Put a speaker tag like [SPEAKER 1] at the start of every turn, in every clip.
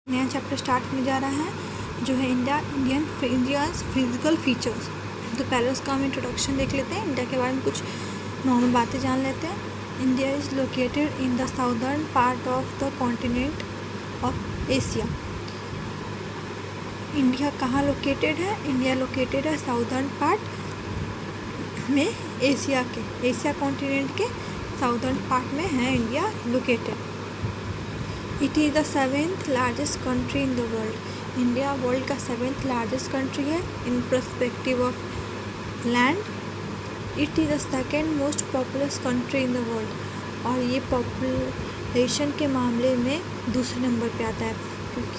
[SPEAKER 1] नया chapter start होने जा रहा है जो है इंडियाज़ फिजिकल फीचर्स। तो पहले उसका हम इंट्रोडक्शन देख लेते हैं। इंडिया के बारे में कुछ नॉर्मल बातें जान लेते हैं। India is located in the southern part of the continent of Asia. India कहाँ लोकेटेड है? इंडिया लोकेटेड है साउदर्न पार्ट में एशिया कॉन्टिनेंट के साउदर्न पार्ट में है India located. It is the 7th largest country in the world. India world का 7th largest country है in perspective of land. It is the 2nd most populous country in the world, और ये population के मामले में दूसरे number पे आता है।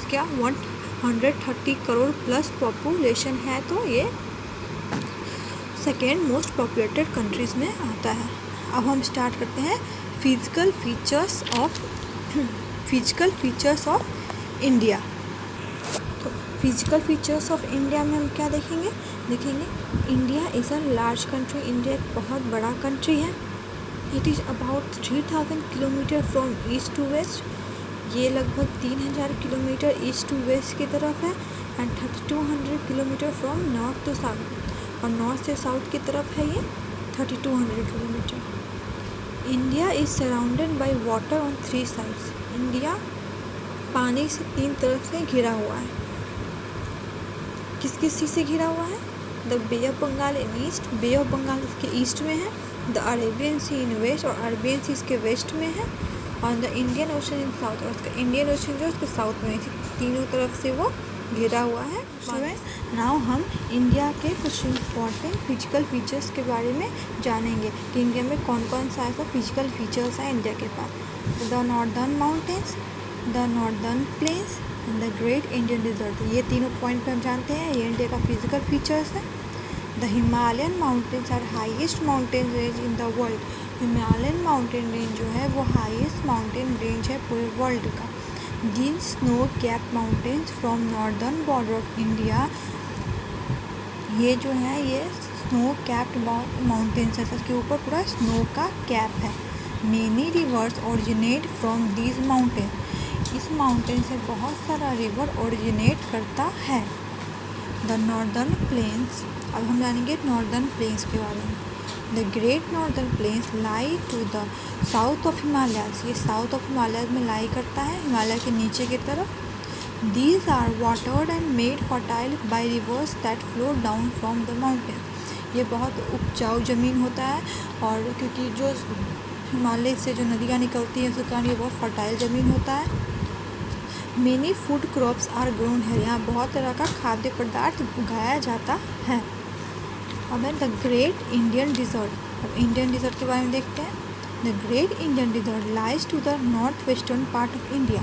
[SPEAKER 1] क्या 130 करोड़ प्लस पॉपुलेशन है, तो ये 2nd मोस्ट पॉपुलेटेड कंट्रीज़ में आता है। अब हम स्टार्ट करते हैं फिजिकल फीचर्स ऑफ इंडिया। तो फिजिकल फीचर्स ऑफ इंडिया में हम क्या देखेंगे India is a large country. India एक बहुत बड़ा कंट्री है। It is about 3000 kilometre from east to west. ये लगभग 3000 किलोमीटर ईस्ट टू वेस्ट की तरफ है। And 3200 kilometre from north to south, और नॉर्थ से साउथ की तरफ है ये 3200 kilometre. India is surrounded by water on 3 sides. India पानी से 3 तरफ से घिरा हुआ है। किस किस चीज़ से घिरा हुआ है? The Bay of Bengal in east, Bay of Bengal इसके ईस्ट में है। The Arabian Sea in west, और अरेबियन सी इसके वेस्ट में है। और the Indian Ocean in south, और उसका इंडियन ओशन जो उसके साउथ में है। तीनों तरफ से वो घिरा हुआ है। नाउ हम इंडिया के कुछ इम्पॉर्टेंट फिजिकल फीचर्स के बारे में जानेंगे कि इंडिया में कौन कौन सा ऐसा फिजिकल फीचर्स हैं इंडिया के पास। The northern mountains, the northern plains, the great Indian desert. ये तीनों पॉइंट पे हम जानते हैं ये इंडिया का फिजिकल फीचर्स है। The Himalayan mountains are highest mountain range in the world. Himalayan mountain range जो है वो हाईएस्ट माउंटेन रेंज है पूरे वर्ल्ड का। These snow cap mountains from northern border of India, ये जो है ये स्नो कैप्ड माउंटेन्स है, इसके ऊपर पूरा स्नो का कैप है। Many reverse originate from these mountain, इस माउंटेन से बहुत सारा रिवर ओरिजिनेट करता है। द नॉर्दर्न प्लेन्स, अब हम जानेंगे नॉर्दर्न प्लेन्स के बारे में। The great northern plains lie to the south of Himalayas, ये साउथ ऑफ हिमालयाज में लाई करता है, हिमालय के नीचे की तरफ। These are watered and made fertile by rivers that flow down from the mountain. ये बहुत उपजाऊ ज़मीन होता है, और क्योंकि जो हिमालय से जो नदियाँ निकलती हैं उसके कारण ये बहुत फर्टाइल ज़मीन होता है। Many food crops are grown है, यहाँ बहुत तरह का खाद्य पदार्थ उगाया जाता है। अब है द ग्रेट इंडियन डिज़र्ट। अब इंडियन डिज़र्ट के बारे में देखते हैं। The great Indian Desert lies to the north western part of India.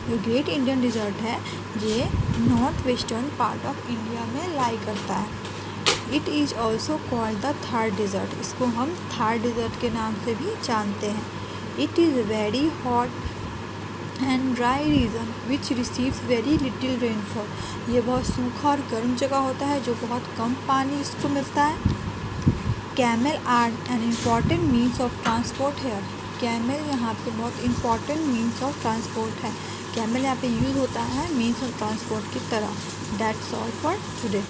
[SPEAKER 1] जो ग्रेट इंडियन डिज़र्ट है ये north western part of India में लाई करता है। It is also called the Thar desert, इसको हम थार डिज़र्ट के नाम से भी जानते हैं। It is very hot and dry region which receives very little rainfall. ये बहुत सूखा और गर्म जगह होता है जो बहुत कम पानी इसको मिलता है। Camel are an important means of transport here. Camel यहाँ पे बहुत इम्पॉर्टेंट मीन्स ऑफ ट्रांसपोर्ट है। कैमल यहाँ पे यूज़ होता है मीन्स ऑफ ट्रांसपोर्ट की तरह। That's all for today.